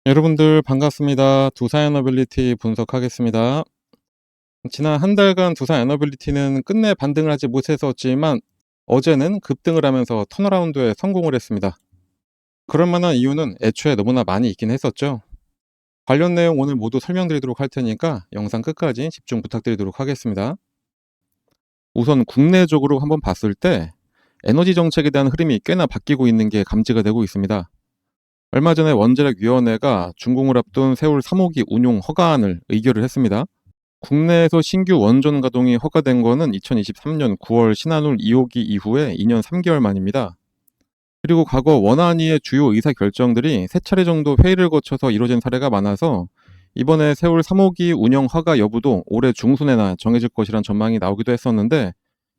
여러분들 반갑습니다. 두산 에너빌리티 분석하겠습니다. 지난 한 달간 두산 에너빌리티는 끝내 반등을 하지 못했었지만 어제는 급등을 하면서 턴어라운드에 성공을 했습니다. 그럴 만한 이유는 애초에 너무나 많이 있긴 했었죠. 관련 내용 오늘 모두 설명드리도록 할 테니까 영상 끝까지 집중 부탁드리도록 하겠습니다. 우선 국내적으로 한번 봤을 때 에너지 정책에 대한 흐름이 꽤나 바뀌고 있는 게 감지가 되고 있습니다. 얼마 전에 원자력위원회가 준공을 앞둔 세울 3호기 운용 허가안을 의결을 했습니다. 국내에서 신규 원전 가동이 허가된 거는 2023년 9월 신한울 2호기 이후에 2년 3개월 만입니다. 그리고 과거 원안위의 주요 의사결정들이 3차례 정도 회의를 거쳐서 이루어진 사례가 많아서 이번에 세울 3호기 운영 허가 여부도 올해 중순에나 정해질 것이란 전망이 나오기도 했었는데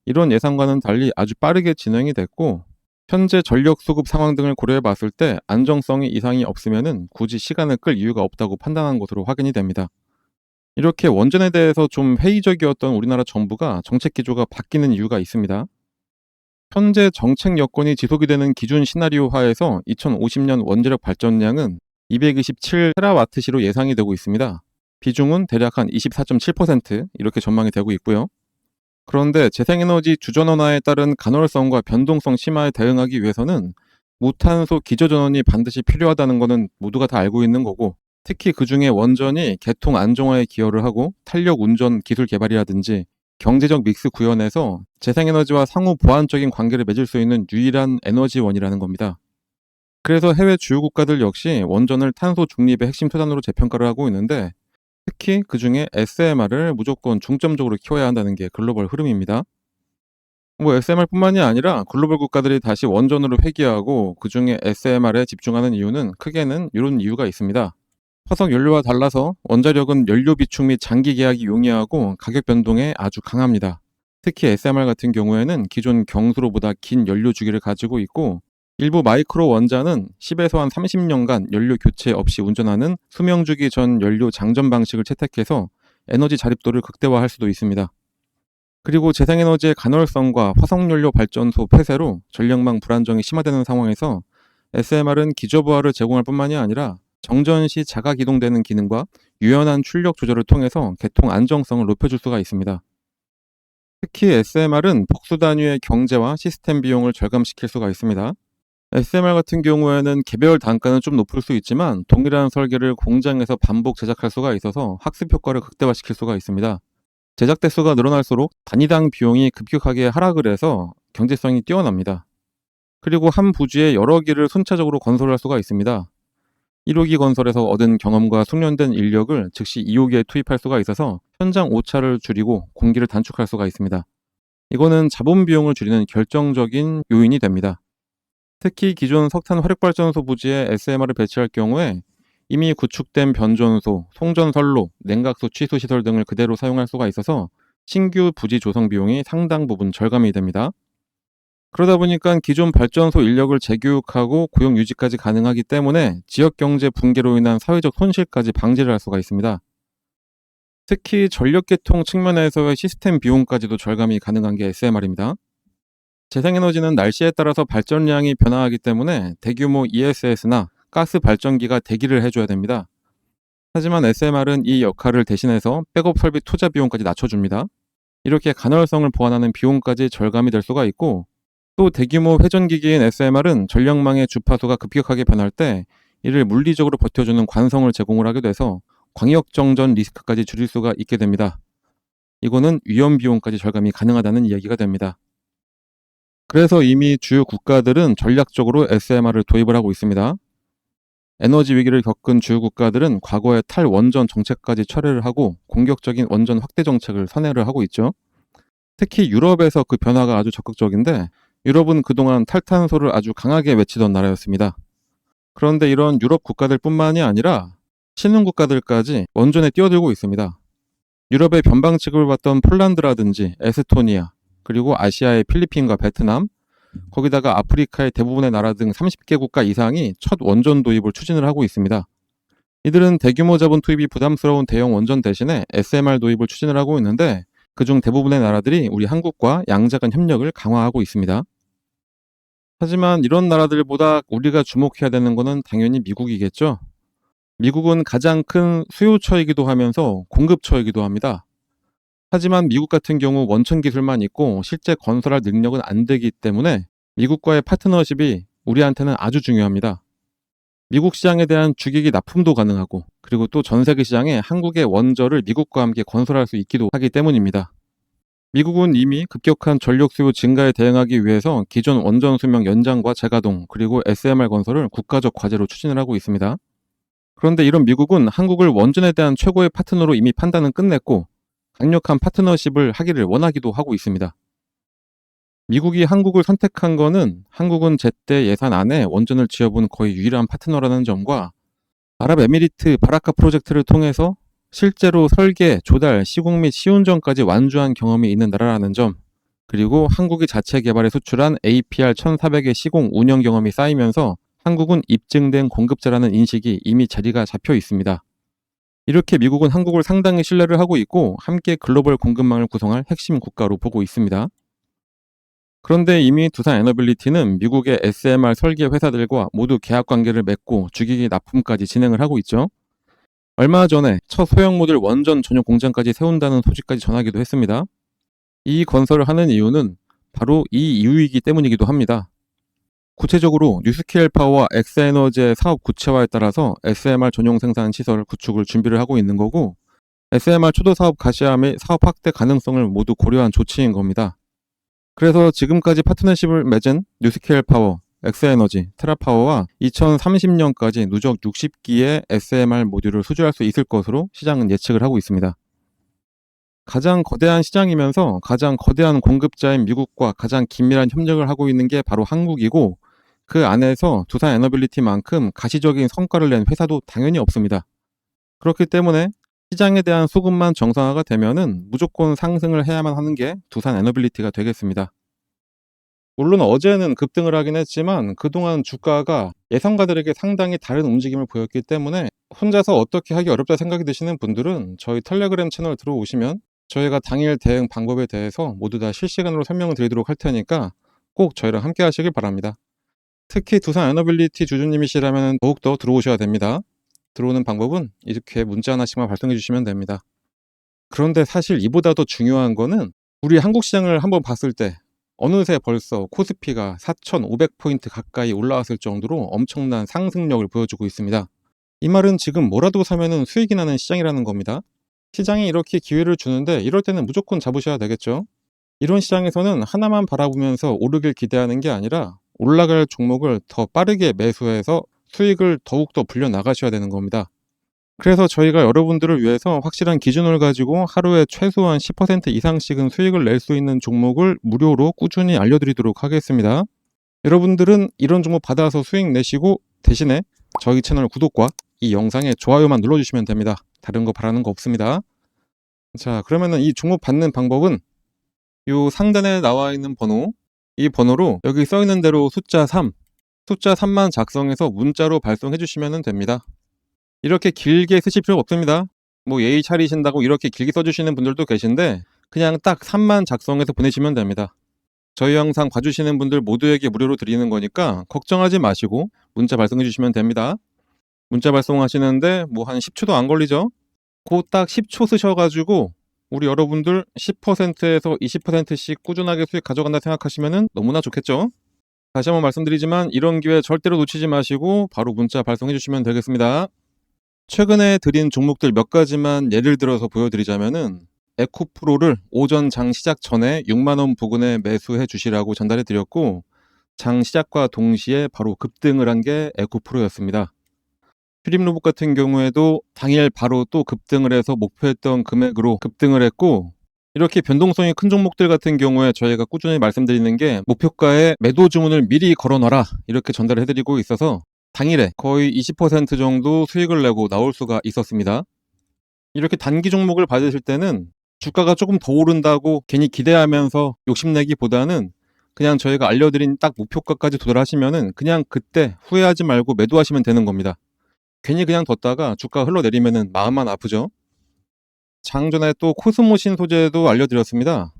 이런 예상과는 달리 아주 빠르게 진행이 됐고 현재 전력 수급 상황 등을 고려해 봤을 때 안정성이 이상이 없으면 굳이 시간을 끌 이유가 없다고 판단한 것으로 확인이 됩니다. 이렇게 원전에 대해서 좀 회의적이었던 우리나라 정부가 정책 기조가 바뀌는 이유가 있습니다. 현재 정책 여건이 지속이 되는 기준 시나리오 하에서 2050년 원자력 발전량은 227테라와트시로 예상이 되고 있습니다. 비중은 대략 한 24.7% 이렇게 전망이 되고 있고요. 그런데 재생에너지 주전원화에 따른 간헐성과 변동성 심화에 대응하기 위해서는 무탄소 기저전원이 반드시 필요하다는 것은 모두가 다 알고 있는 거고 특히 그중에 원전이 개통 안정화에 기여를 하고 탄력 운전 기술 개발이라든지 경제적 믹스 구현에서 재생에너지와 상호 보완적인 관계를 맺을 수 있는 유일한 에너지원이라는 겁니다. 그래서 해외 주요 국가들 역시 원전을 탄소 중립의 핵심 토단으로 재평가를 하고 있는데 특히 그중에 SMR을 무조건 중점적으로 키워야 한다는 게 글로벌 흐름입니다. SMR뿐만이 아니라 글로벌 국가들이 다시 원전으로 회귀하고 그중에 SMR에 집중하는 이유는 크게는 이런 이유가 있습니다. 화석 연료와 달라서 원자력은 연료 비축 및 장기 계약이 용이하고 가격 변동에 아주 강합니다. 특히 SMR 같은 경우에는 기존 경수로보다 긴 연료 주기를 가지고 있고 일부 마이크로 원자는 10에서 한 30년간 연료 교체 없이 운전하는 수명주기 전 연료 장전 방식을 채택해서 에너지 자립도를 극대화할 수도 있습니다. 그리고 재생에너지의 간헐성과 화석연료 발전소 폐쇄로 전력망 불안정이 심화되는 상황에서 SMR은 기저부하를 제공할 뿐만이 아니라 정전 시 자가 기동되는 기능과 유연한 출력 조절을 통해서 개통 안정성을 높여줄 수가 있습니다. 특히 SMR은 복수 단위의 경제와 시스템 비용을 절감시킬 수가 있습니다. SMR 같은 경우에는 개별 단가는 좀 높을 수 있지만 동일한 설계를 공장에서 반복 제작할 수가 있어서 학습 효과를 극대화시킬 수가 있습니다. 제작 대수가 늘어날수록 단위당 비용이 급격하게 하락을 해서 경제성이 뛰어납니다. 그리고 한 부지에 여러 기를 순차적으로 건설할 수가 있습니다. 1호기 건설에서 얻은 경험과 숙련된 인력을 즉시 2호기에 투입할 수가 있어서 현장 오차를 줄이고 공기를 단축할 수가 있습니다. 이거는 자본 비용을 줄이는 결정적인 요인이 됩니다. 특히 기존 석탄 화력발전소 부지에 SMR을 배치할 경우에 이미 구축된 변전소, 송전선로, 냉각수 취수 시설 등을 그대로 사용할 수가 있어서 신규 부지 조성 비용이 상당 부분 절감이 됩니다. 그러다 보니까 기존 발전소 인력을 재교육하고 고용 유지까지 가능하기 때문에 지역 경제 붕괴로 인한 사회적 손실까지 방지를 할 수가 있습니다. 특히 전력 개통 측면에서의 시스템 비용까지도 절감이 가능한 게 SMR입니다. 재생에너지는 날씨에 따라서 발전량이 변화하기 때문에 대규모 ESS나 가스 발전기가 대기를 해줘야 됩니다. 하지만 SMR은 이 역할을 대신해서 백업 설비 투자 비용까지 낮춰줍니다. 이렇게 간헐성을 보완하는 비용까지 절감이 될 수가 있고 또 대규모 회전기기인 SMR은 전력망의 주파수가 급격하게 변할 때 이를 물리적으로 버텨주는 관성을 제공을 하게 돼서 광역정전 리스크까지 줄일 수가 있게 됩니다. 이거는 위험 비용까지 절감이 가능하다는 이야기가 됩니다. 그래서 이미 주요 국가들은 전략적으로 SMR을 도입을 하고 있습니다. 에너지 위기를 겪은 주요 국가들은 과거의 탈원전 정책까지 철회를 하고 공격적인 원전 확대 정책을 선회를 하고 있죠. 특히 유럽에서 그 변화가 아주 적극적인데 유럽은 그동안 탈탄소를 아주 강하게 외치던 나라였습니다. 그런데 이런 유럽 국가들뿐만이 아니라 신흥 국가들까지 원전에 뛰어들고 있습니다. 유럽의 변방책을 봤던 폴란드라든지 에스토니아, 그리고 아시아의 필리핀과 베트남, 거기다가 아프리카의 대부분의 나라 등 30개 국가 이상이 첫 원전 도입을 추진을 하고 있습니다. 이들은 대규모 자본 투입이 부담스러운 대형 원전 대신에 SMR 도입을 추진을 하고 있는데 그중 대부분의 나라들이 우리 한국과 양자 간 협력을 강화하고 있습니다. 하지만 이런 나라들보다 우리가 주목해야 되는 것은 당연히 미국이겠죠. 미국은 가장 큰 수요처이기도 하면서 공급처이기도 합니다. 하지만 미국 같은 경우 원천 기술만 있고 실제 건설할 능력은 안 되기 때문에 미국과의 파트너십이 우리한테는 아주 중요합니다. 미국 시장에 대한 주기기 납품도 가능하고, 그리고 또 전 세계 시장에 한국의 원저를 미국과 함께 건설할 수 있기도 하기 때문입니다. 미국은 이미 급격한 전력 수요 증가에 대응하기 위해서 기존 원전 수명 연장과 재가동, 그리고 SMR 건설을 국가적 과제로 추진을 하고 있습니다. 그런데 이런 미국은 한국을 원전에 대한 최고의 파트너로 이미 판단은 끝냈고 강력한 파트너십을 하기를 원하기도 하고 있습니다. 미국이 한국을 선택한 거는 한국은 제때 예산 안에 원전을 지어본 거의 유일한 파트너라는 점과 아랍에미리트 바라카 프로젝트를 통해서 실제로 설계, 조달, 시공 및 시운전까지 완주한 경험이 있는 나라라는 점, 그리고 한국이 자체 개발에 수출한 APR 1400의 시공 운영 경험이 쌓이면서 한국은 입증된 공급자라는 인식이 이미 자리가 잡혀 있습니다. 이렇게 미국은 한국을 상당히 신뢰를 하고 있고 함께 글로벌 공급망을 구성할 핵심 국가로 보고 있습니다. 그런데 이미 두산 에너빌리티는 미국의 SMR 설계 회사들과 모두 계약 관계를 맺고 주기기 납품까지 진행을 하고 있죠. 얼마 전에 첫 소형 모듈 원전 전용 공장까지 세운다는 소식까지 전하기도 했습니다. 이 건설을 하는 이유는 바로 이 이유이기 때문이기도 합니다. 구체적으로 뉴스케일 파워와 엑스에너지의 사업 구체화에 따라서 SMR 전용 생산 시설 구축을 준비를 하고 있는 거고, SMR 초도 사업 가시화 및 사업 확대 가능성을 모두 고려한 조치인 겁니다. 그래서 지금까지 파트너십을 맺은 뉴스케일 파워, 엑스에너지, 테라파워와 2030년까지 누적 60기의 SMR 모듈을 수주할 수 있을 것으로 시장은 예측을 하고 있습니다. 가장 거대한 시장이면서 가장 거대한 공급자인 미국과 가장 긴밀한 협력을 하고 있는 게 바로 한국이고, 그 안에서 두산 에너빌리티만큼 가시적인 성과를 낸 회사도 당연히 없습니다. 그렇기 때문에 시장에 대한 수급만 정상화가 되면은 무조건 상승을 해야만 하는 게 두산 에너빌리티가 되겠습니다. 물론 어제는 급등을 하긴 했지만 그동안 주가가 예상가들에게 상당히 다른 움직임을 보였기 때문에 혼자서 어떻게 하기 어렵다 생각이 드시는 분들은 저희 텔레그램 채널 들어오시면 저희가 당일 대응 방법에 대해서 모두 다 실시간으로 설명을 드리도록 할 테니까 꼭 저희랑 함께 하시길 바랍니다. 특히 두산 에너빌리티 주주님이시라면 더욱더 들어오셔야 됩니다. 들어오는 방법은 이렇게 문자 하나씩만 발송해 주시면 됩니다. 그런데 사실 이보다 더 중요한 거는 우리 한국 시장을 한번 봤을 때 어느새 벌써 코스피가 4,500포인트 가까이 올라왔을 정도로 엄청난 상승력을 보여주고 있습니다. 이 말은 지금 뭐라도 사면은 수익이 나는 시장이라는 겁니다. 시장이 이렇게 기회를 주는데 이럴 때는 무조건 잡으셔야 되겠죠. 이런 시장에서는 하나만 바라보면서 오르길 기대하는 게 아니라 올라갈 종목을 더 빠르게 매수해서 수익을 더욱더 불려나가셔야 되는 겁니다. 그래서 저희가 여러분들을 위해서 확실한 기준을 가지고 하루에 최소한 10% 이상씩은 수익을 낼 수 있는 종목을 무료로 꾸준히 알려드리도록 하겠습니다. 여러분들은 이런 종목 받아서 수익 내시고 대신에 저희 채널 구독과 이 영상에 좋아요만 눌러주시면 됩니다. 다른 거 바라는 거 없습니다. 자, 그러면은 이 종목 받는 방법은 이 상단에 나와 있는 번호, 이 번호로 여기 써 있는 대로 숫자 3만 작성해서 문자로 발송해 주시면 됩니다. 이렇게 길게 쓰실 필요가 없습니다. 뭐 예의 차리신다고 이렇게 길게 써주시는 분들도 계신데 그냥 딱 3만 작성해서 보내시면 됩니다. 저희 영상 봐주시는 분들 모두에게 무료로 드리는 거니까 걱정하지 마시고 문자 발송해 주시면 됩니다. 문자 발송하시는데 뭐 한 10초도 안 걸리죠? 그 딱 10초 쓰셔가지고 우리 여러분들 10%에서 20%씩 꾸준하게 수익 가져간다 생각하시면 너무나 좋겠죠? 다시 한번 말씀드리지만 이런 기회 절대로 놓치지 마시고 바로 문자 발송해 주시면 되겠습니다. 최근에 드린 종목들 몇 가지만 예를 들어서 보여드리자면은 에코프로를 오전 장 시작 전에 6만원 부근에 매수해 주시라고 전달해 드렸고 장 시작과 동시에 바로 급등을 한 게 에코프로였습니다. 휴림로봇 같은 경우에도 당일 바로 또 급등을 해서 목표했던 금액으로 급등을 했고 이렇게 변동성이 큰 종목들 같은 경우에 저희가 꾸준히 말씀드리는 게 목표가에 매도 주문을 미리 걸어놔라 이렇게 전달을 해드리고 있어서 당일에 거의 20% 정도 수익을 내고 나올 수가 있었습니다. 이렇게 단기 종목을 받으실 때는 주가가 조금 더 오른다고 괜히 기대하면서 욕심내기보다는 그냥 저희가 알려드린 딱 목표가까지 도달하시면은 그냥 그때 후회하지 말고 매도하시면 되는 겁니다. 괜히 그냥 뒀다가 주가 흘러내리면은 마음만 아프죠. 장전에 또 코스모 신소재도 알려드렸습니다.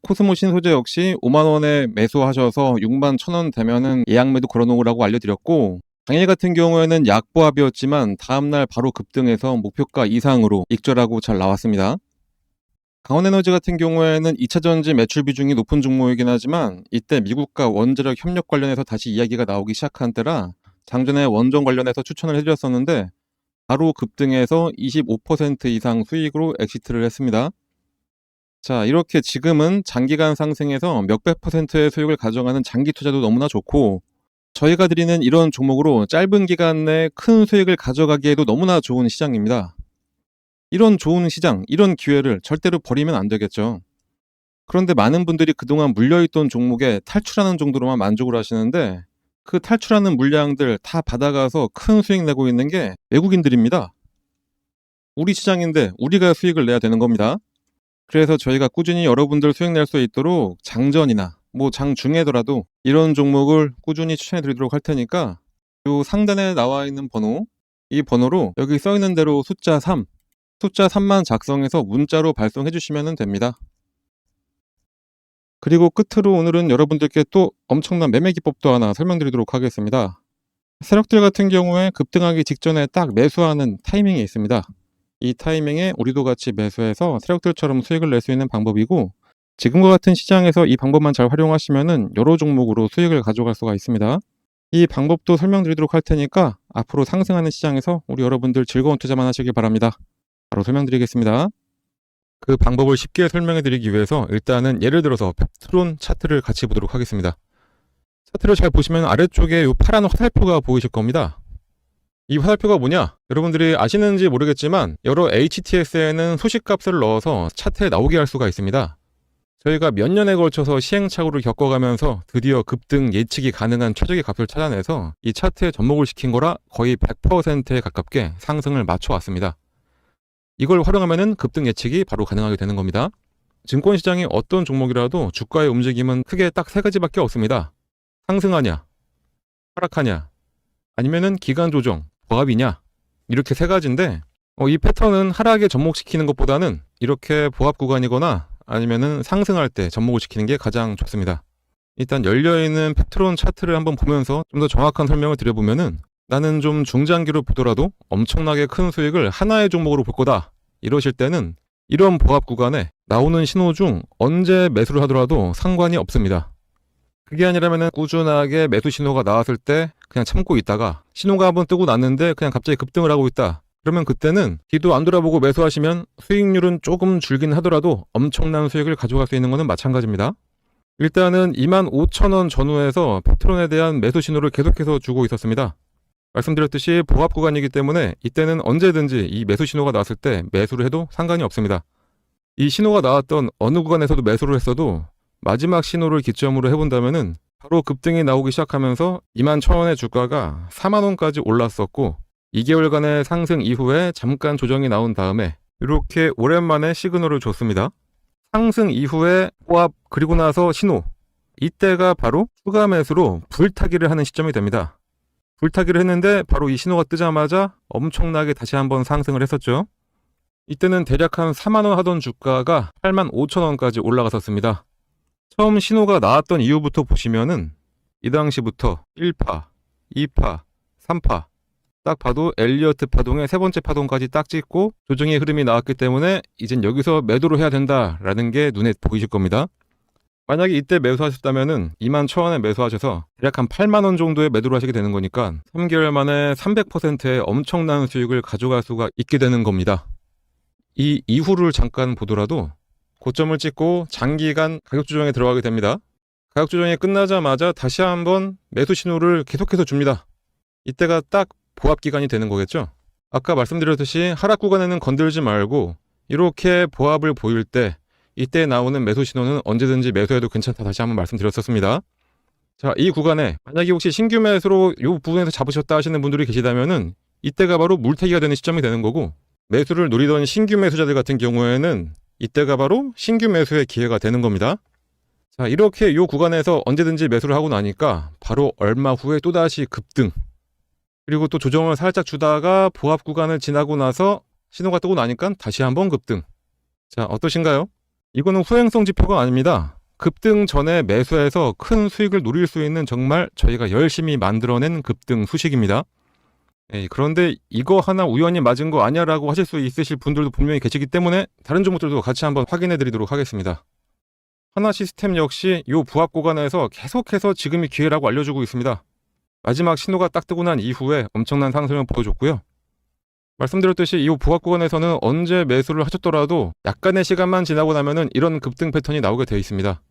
코스모 신소재 역시 5만원에 매수하셔서 6만 1,000원 되면은 예약 매도 걸어놓으라고 알려드렸고 당일 같은 경우에는 약보합이었지만 다음날 바로 급등해서 목표가 이상으로 익절하고 잘 나왔습니다. 강원에너지 같은 경우에는 2차전지 매출 비중이 높은 종목이긴 하지만 이때 미국과 원자력 협력 관련해서 다시 이야기가 나오기 시작한 때라 장전에 원전 관련해서 추천을 해드렸었는데 바로 급등해서 25% 이상 수익으로 엑시트를 했습니다. 자, 이렇게 지금은 장기간 상승해서 몇백 %의 수익을 가져가는 장기 투자도 너무나 좋고 저희가 드리는 이런 종목으로 짧은 기간 내에 큰 수익을 가져가기에도 너무나 좋은 시장입니다. 이런 좋은 시장, 이런 기회를 절대로 버리면 안 되겠죠. 그런데 많은 분들이 그동안 물려있던 종목에 탈출하는 정도로만 만족을 하시는데 그 탈출하는 물량들 다 받아가서 큰 수익 내고 있는 게 외국인들입니다. 우리 시장인데 우리가 수익을 내야 되는 겁니다. 그래서 저희가 꾸준히 여러분들 수익 낼 수 있도록 장전이나 장중에더라도 이런 종목을 꾸준히 추천해 드리도록 할 테니까 요 상단에 나와 있는 번호, 이 번호로 여기 써 있는 대로 숫자 3만 작성해서 문자로 발송해 주시면 됩니다. 그리고 끝으로 오늘은 여러분들께 또 엄청난 매매 기법도 하나 설명드리도록 하겠습니다. 세력들 같은 경우에 급등하기 직전에 딱 매수하는 타이밍이 있습니다. 이 타이밍에 우리도 같이 매수해서 세력들처럼 수익을 낼 수 있는 방법이고 지금과 같은 시장에서 이 방법만 잘 활용하시면은 여러 종목으로 수익을 가져갈 수가 있습니다. 이 방법도 설명드리도록 할 테니까 앞으로 상승하는 시장에서 우리 여러분들 즐거운 투자만 하시길 바랍니다. 바로 설명드리겠습니다. 그 방법을 쉽게 설명해 드리기 위해서 일단은 예를 들어서 펩트론 차트를 같이 보도록 하겠습니다. 차트를 잘 보시면 아래쪽에 이 파란 화살표가 보이실 겁니다. 이 화살표가 뭐냐? 여러분들이 아시는지 모르겠지만 여러 HTS에는 소식값을 넣어서 차트에 나오게 할 수가 있습니다. 저희가 몇 년에 걸쳐서 시행착오를 겪어가면서 드디어 급등 예측이 가능한 최적의 값을 찾아내서 이 차트에 접목을 시킨 거라 거의 100%에 가깝게 상승을 맞춰왔습니다. 이걸 활용하면 급등 예측이 바로 가능하게 되는 겁니다. 증권시장이 어떤 종목이라도 주가의 움직임은 크게 딱 세 가지밖에 없습니다. 상승하냐, 하락하냐, 아니면은 기간 조정, 보합이냐, 이렇게 세 가지인데 이 패턴은 하락에 접목시키는 것보다는 이렇게 보합 구간이거나 아니면은 상승할 때 접목을 시키는 게 가장 좋습니다. 일단 열려있는 펩트론 차트를 한번 보면서 좀 더 정확한 설명을 드려보면은 나는 좀 중장기로 보더라도 엄청나게 큰 수익을 하나의 종목으로 볼 거다 이러실 때는 이런 보합 구간에 나오는 신호 중 언제 매수를 하더라도 상관이 없습니다. 그게 아니라면 꾸준하게 매수 신호가 나왔을 때 그냥 참고 있다가 신호가 한번 뜨고 났는데 그냥 갑자기 급등을 하고 있다. 그러면 그때는 뒤도 안 돌아보고 매수하시면 수익률은 조금 줄긴 하더라도 엄청난 수익을 가져갈 수 있는 것은 마찬가지입니다. 일단은 25,000원 전후에서 펩트론에 대한 매수 신호를 계속해서 주고 있었습니다. 말씀드렸듯이 보합 구간이기 때문에 이때는 언제든지 이 매수 신호가 나왔을 때 매수를 해도 상관이 없습니다. 이 신호가 나왔던 어느 구간에서도 매수를 했어도 마지막 신호를 기점으로 해본다면은 바로 급등이 나오기 시작하면서 21,000원의 주가가 40,000원까지 올랐었고 2개월간의 상승 이후에 잠깐 조정이 나온 다음에 이렇게 오랜만에 시그널을 줬습니다. 상승 이후에 보합 그리고 나서 신호, 이때가 바로 추가 매수로 불타기를 하는 시점이 됩니다. 불타기를 했는데 바로 이 신호가 뜨자마자 엄청나게 다시 한번 상승을 했었죠. 이때는 대략 한 40,000원 하던 주가가 85,000원까지 올라갔었습니다. 처음 신호가 나왔던 이후부터 보시면은 이 당시부터 1파, 2파, 3파 딱 봐도 엘리어트 파동의 세 번째 파동까지 딱 찍고 조정의 흐름이 나왔기 때문에 이젠 여기서 매도를 해야 된다라는 게 눈에 보이실 겁니다. 만약에 이때 매수하셨다면은 21,000원에 매수하셔서 대략 한 80,000원 정도에 매도를 하시게 되는 거니까 3개월 만에 300%의 엄청난 수익을 가져갈 수가 있게 되는 겁니다. 이 이후를 잠깐 보더라도 고점을 찍고 장기간 가격 조정에 들어가게 됩니다. 가격 조정이 끝나자마자 다시 한번 매수 신호를 계속해서 줍니다. 이때가 딱 보합 기간이 되는 거겠죠. 아까 말씀드렸듯이 하락 구간에는 건들지 말고 이렇게 보합을 보일 때 이때 나오는 매수 신호는 언제든지 매수해도 괜찮다 다시 한번 말씀드렸었습니다. 자, 이 구간에 만약에 혹시 신규 매수로 이 부분에서 잡으셨다 하시는 분들이 계시다면은 이때가 바로 물타기가 되는 시점이 되는 거고 매수를 노리던 신규 매수자들 같은 경우에는 이때가 바로 신규 매수의 기회가 되는 겁니다. 자, 이렇게 이 구간에서 언제든지 매수를 하고 나니까 바로 얼마 후에 또다시 급등, 그리고 또 조정을 살짝 주다가 보합 구간을 지나고 나서 신호가 뜨고 나니까 다시 한번 급등. 자, 어떠신가요? 이거는 후행성 지표가 아닙니다. 급등 전에 매수해서 큰 수익을 노릴 수 있는 정말 저희가 열심히 만들어낸 급등 수식입니다. 그런데 이거 하나 우연히 맞은 거 아니야 라고 하실 수 있으실 분들도 분명히 계시기 때문에 다른 종목들도 같이 한번 확인해 드리도록 하겠습니다. 하나시스템 역시 이 부합 구간에서 계속해서 지금이 기회라고 알려주고 있습니다. 마지막 신호가 딱 뜨고 난 이후에 엄청난 상승을 보여줬고요. 말씀드렸듯이 이 부합 구간에서는 언제 매수를 하셨더라도 약간의 시간만 지나고 나면은 이런 급등 패턴이 나오게 되어 있습니다.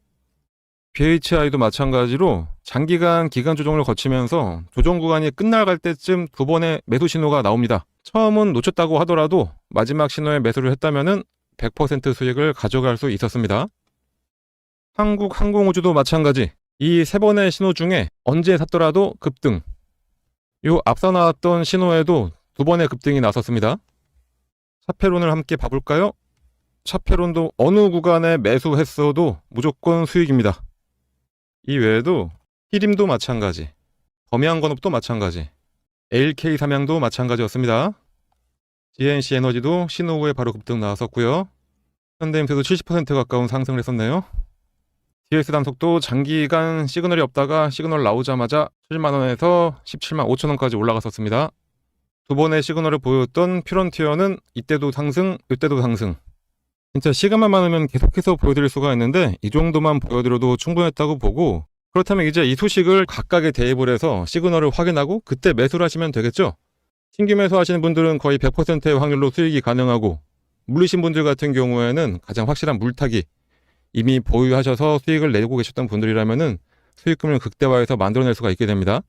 BHI도 마찬가지로 장기간 기간 조정을 거치면서 조정 구간이 끝나갈 때쯤 두 번의 매수 신호가 나옵니다. 처음은 놓쳤다고 하더라도 마지막 신호에 매수를 했다면은 100% 수익을 가져갈 수 있었습니다. 한국항공우주도 마찬가지. 이 세 번의 신호 중에 언제 샀더라도 급등. 요 앞서 나왔던 신호에도 두 번의 급등이 나섰습니다. 차페론을 함께 봐볼까요? 차페론도 어느 구간에 매수했어도 무조건 수익입니다. 이 외에도 히림도 마찬가지, 범양건업도 마찬가지, LK 삼양도 마찬가지였습니다. GNC 에너지도 신호 후에 바로 급등 나왔었고요. 현대임스도 70% 가까운 상승을 했었네요. DS 단속도 장기간 시그널이 없다가 시그널 나오자마자 7만원에서 17만 5천원까지 올라갔었습니다. 두 번의 시그널을 보였던 퓨런티어는 이때도 상승, 이때도 상승. 진짜 시간만 많으면 계속해서 보여드릴 수가 있는데 이 정도만 보여드려도 충분했다고 보고, 그렇다면 이제 이 소식을 각각에 대입을 해서 시그널을 확인하고 그때 매수를 하시면 되겠죠. 신규 매수하시는 분들은 거의 100%의 확률로 수익이 가능하고, 물리신 분들 같은 경우에는 가장 확실한 물타기, 이미 보유하셔서 수익을 내고 계셨던 분들이라면은 수익금을 극대화해서 만들어낼 수가 있게 됩니다.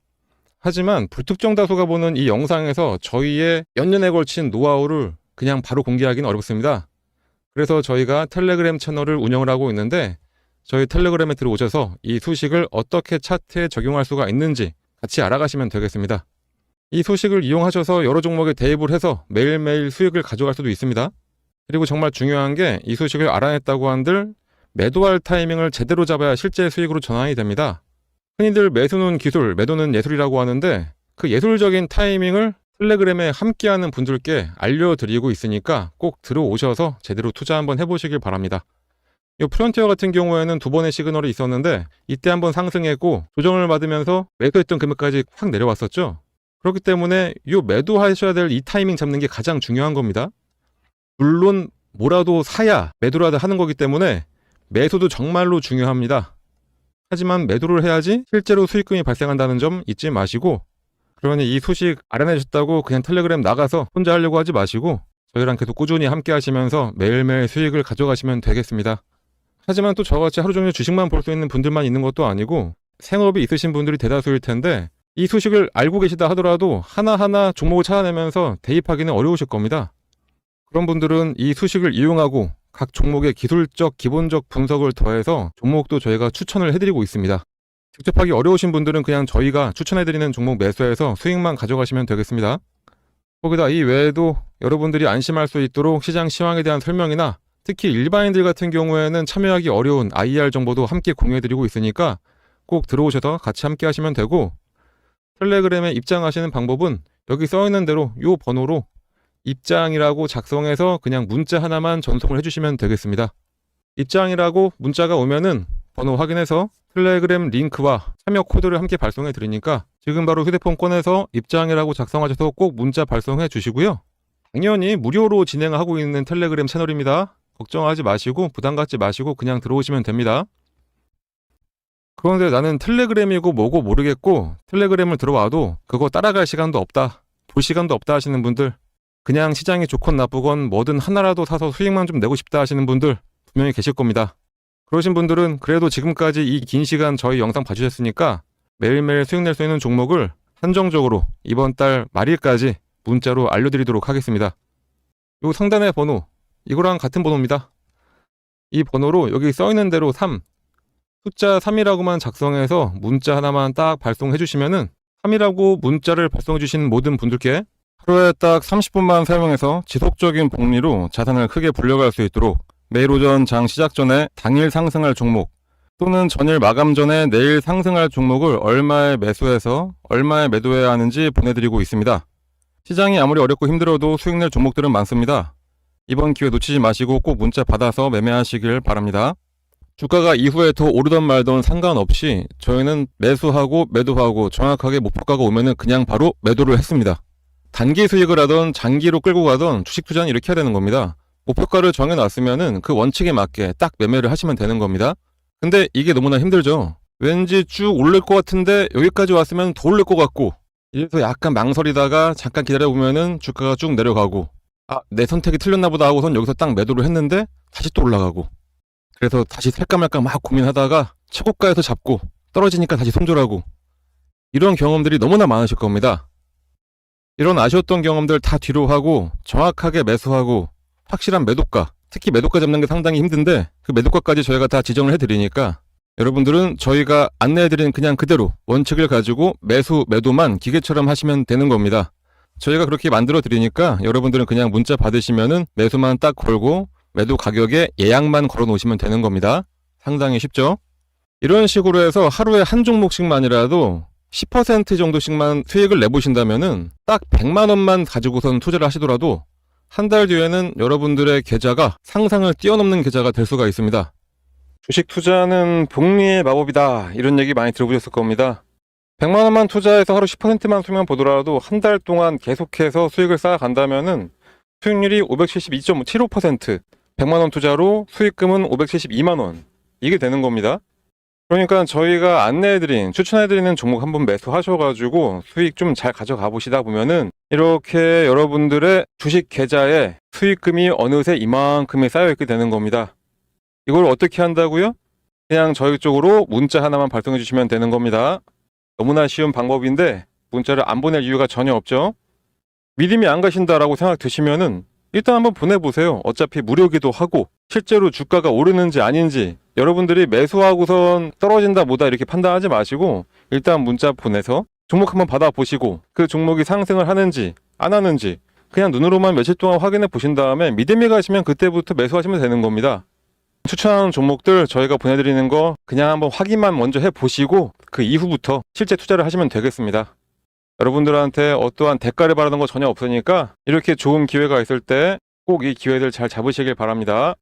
하지만 불특정 다수가 보는 이 영상에서 저희의 몇 년에 걸친 노하우를 그냥 바로 공개하기는 어렵습니다. 그래서 저희가 텔레그램 채널을 운영을 하고 있는데, 저희 텔레그램에 들어오셔서 이 소식을 어떻게 차트에 적용할 수가 있는지 같이 알아가시면 되겠습니다. 이 소식을 이용하셔서 여러 종목에 대입을 해서 매일매일 수익을 가져갈 수도 있습니다. 그리고 정말 중요한 게 이 소식을 알아냈다고 한들 매도할 타이밍을 제대로 잡아야 실제 수익으로 전환이 됩니다. 흔히들 매수는 기술, 매도는 예술이라고 하는데 그 예술적인 타이밍을 텔레그램에 함께하는 분들께 알려드리고 있으니까 꼭 들어오셔서 제대로 투자 한번 해보시길 바랍니다. 이 프론티어 같은 경우에는 두 번의 시그널이 있었는데 이때 한번 상승했고 조정을 받으면서 매도했던 금액까지 확 내려왔었죠. 그렇기 때문에 이 매도하셔야 될 이 타이밍 잡는 게 가장 중요한 겁니다. 물론 뭐라도 사야 매도라도 하는 거기 때문에 매수도 정말로 중요합니다. 하지만 매도를 해야지 실제로 수익금이 발생한다는 점 잊지 마시고, 그러니 이 소식 알아내셨다고 그냥 텔레그램 나가서 혼자 하려고 하지 마시고 저희랑 계속 꾸준히 함께 하시면서 매일매일 수익을 가져가시면 되겠습니다. 하지만 또 저같이 하루 종일 주식만 볼 수 있는 분들만 있는 것도 아니고 생업이 있으신 분들이 대다수일 텐데, 이 소식을 알고 계시다 하더라도 하나하나 종목을 찾아내면서 대입하기는 어려우실 겁니다. 그런 분들은 이 소식을 이용하고 각 종목의 기술적, 기본적 분석을 더해서 종목도 저희가 추천을 해드리고 있습니다. 직접 하기 어려우신 분들은 그냥 저희가 추천해드리는 종목 매수해서 수익만 가져가시면 되겠습니다. 거기다 이 외에도 여러분들이 안심할 수 있도록 시장 시황에 대한 설명이나 특히 일반인들 같은 경우에는 참여하기 어려운 IR 정보도 함께 공유해드리고 있으니까 꼭 들어오셔서 같이 함께 하시면 되고, 텔레그램에 입장하시는 방법은 여기 써있는 대로 이 번호로 입장이라고 작성해서 그냥 문자 하나만 전송을 해주시면 되겠습니다. 입장이라고 문자가 오면은 번호 확인해서 텔레그램 링크와 참여 코드를 함께 발송해 드리니까 지금 바로 휴대폰 꺼내서 입장이라고 작성하셔서 꼭 문자 발송해 주시고요. 당연히 무료로 진행하고 있는 텔레그램 채널입니다. 걱정하지 마시고 부담 갖지 마시고 그냥 들어오시면 됩니다. 그런데 나는 텔레그램이고 뭐고 모르겠고 텔레그램을 들어와도 그거 따라갈 시간도 없다, 볼 시간도 없다 하시는 분들, 그냥 시장이 좋건 나쁘건 뭐든 하나라도 사서 수익만 좀 내고 싶다 하시는 분들 분명히 계실 겁니다. 그러신 분들은 그래도 지금까지 이 긴 시간 저희 영상 봐주셨으니까 매일매일 수익 낼 수 있는 종목을 한정적으로 이번 달 말일까지 문자로 알려드리도록 하겠습니다. 요 상단의 번호, 이거랑 같은 번호입니다. 이 번호로 여기 써있는 대로 3, 숫자 3이라고만 작성해서 문자 하나만 딱 발송해 주시면은 3이라고 문자를 발송해 주신 모든 분들께 하루에 딱 30분만 사용해서 지속적인 복리로 자산을 크게 불려갈 수 있도록 매일 오전 장 시작 전에 당일 상승할 종목 또는 전일 마감 전에 내일 상승할 종목을 얼마에 매수해서 얼마에 매도해야 하는지 보내드리고 있습니다. 시장이 아무리 어렵고 힘들어도 수익 낼 종목들은 많습니다. 이번 기회 놓치지 마시고 꼭 문자 받아서 매매하시길 바랍니다. 주가가 이후에 더 오르던 말던 상관없이 저희는 매수하고 매도하고 정확하게 목표가가 오면은 그냥 바로 매도를 했습니다. 단기 수익을 하던 장기로 끌고 가던 주식 투자는 이렇게 해야 되는 겁니다. 목표가를 정해놨으면은 그 원칙에 맞게 딱 매매를 하시면 되는 겁니다. 근데 이게 너무나 힘들죠. 왠지 쭉 오를 것 같은데 여기까지 왔으면 더 오를 것 같고, 이래서 약간 망설이다가 잠깐 기다려보면은 주가가 쭉 내려가고, 내 선택이 틀렸나 보다 하고선 여기서 딱 매도를 했는데 다시 또 올라가고, 그래서 다시 살까 말까 막 고민하다가 최고가에서 잡고 떨어지니까 다시 손절하고, 이런 경험들이 너무나 많으실 겁니다. 이런 아쉬웠던 경험들 다 뒤로 하고 정확하게 매수하고 확실한 매도가, 특히 매도가 잡는 게 상당히 힘든데 그 매도가까지 저희가 다 지정을 해드리니까 여러분들은 저희가 안내해드린 그냥 그대로 원칙을 가지고 매수, 매도만 기계처럼 하시면 되는 겁니다. 저희가 그렇게 만들어 드리니까 여러분들은 그냥 문자 받으시면은 매수만 딱 걸고 매도 가격에 예약만 걸어 놓으시면 되는 겁니다. 상당히 쉽죠? 이런 식으로 해서 하루에 한 종목씩만이라도 10% 정도씩만 수익을 내보신다면은 딱 100만 원만 가지고선 투자를 하시더라도 한 달 뒤에는 여러분들의 계좌가 상상을 뛰어넘는 계좌가 될 수가 있습니다. 주식 투자는 복리의 마법이다, 이런 얘기 많이 들어보셨을 겁니다. 100만 원만 투자해서 하루 10%만 수익만 보더라도 한 달 동안 계속해서 수익을 쌓아간다면은 수익률이 572.75%, 100만 원 투자로 수익금은 572만 원, 이게 되는 겁니다. 그러니까 저희가 안내해드린, 추천해드리는 종목 한번 매수하셔가지고 수익 좀 잘 가져가 보시다 보면은 이렇게 여러분들의 주식 계좌에 수익금이 어느새 이만큼이 쌓여있게 되는 겁니다. 이걸 어떻게 한다고요? 그냥 저희 쪽으로 문자 하나만 발송해 주시면 되는 겁니다. 너무나 쉬운 방법인데 문자를 안 보낼 이유가 전혀 없죠. 믿음이 안 가신다라고 생각 드시면은 일단 한번 보내보세요. 어차피 무료기도 하고 실제로 주가가 오르는지 아닌지 여러분들이 매수하고선 떨어진다 뭐다 이렇게 판단하지 마시고 일단 문자 보내서 종목 한번 받아보시고 그 종목이 상승을 하는지 안 하는지 그냥 눈으로만 며칠 동안 확인해 보신 다음에 믿음이 가시면 그때부터 매수하시면 되는 겁니다. 추천하는 종목들 저희가 보내드리는 거 그냥 한번 확인만 먼저 해보시고 그 이후부터 실제 투자를 하시면 되겠습니다. 여러분들한테 어떠한 대가를 바라는 거 전혀 없으니까 이렇게 좋은 기회가 있을 때 꼭 이 기회들 잘 잡으시길 바랍니다.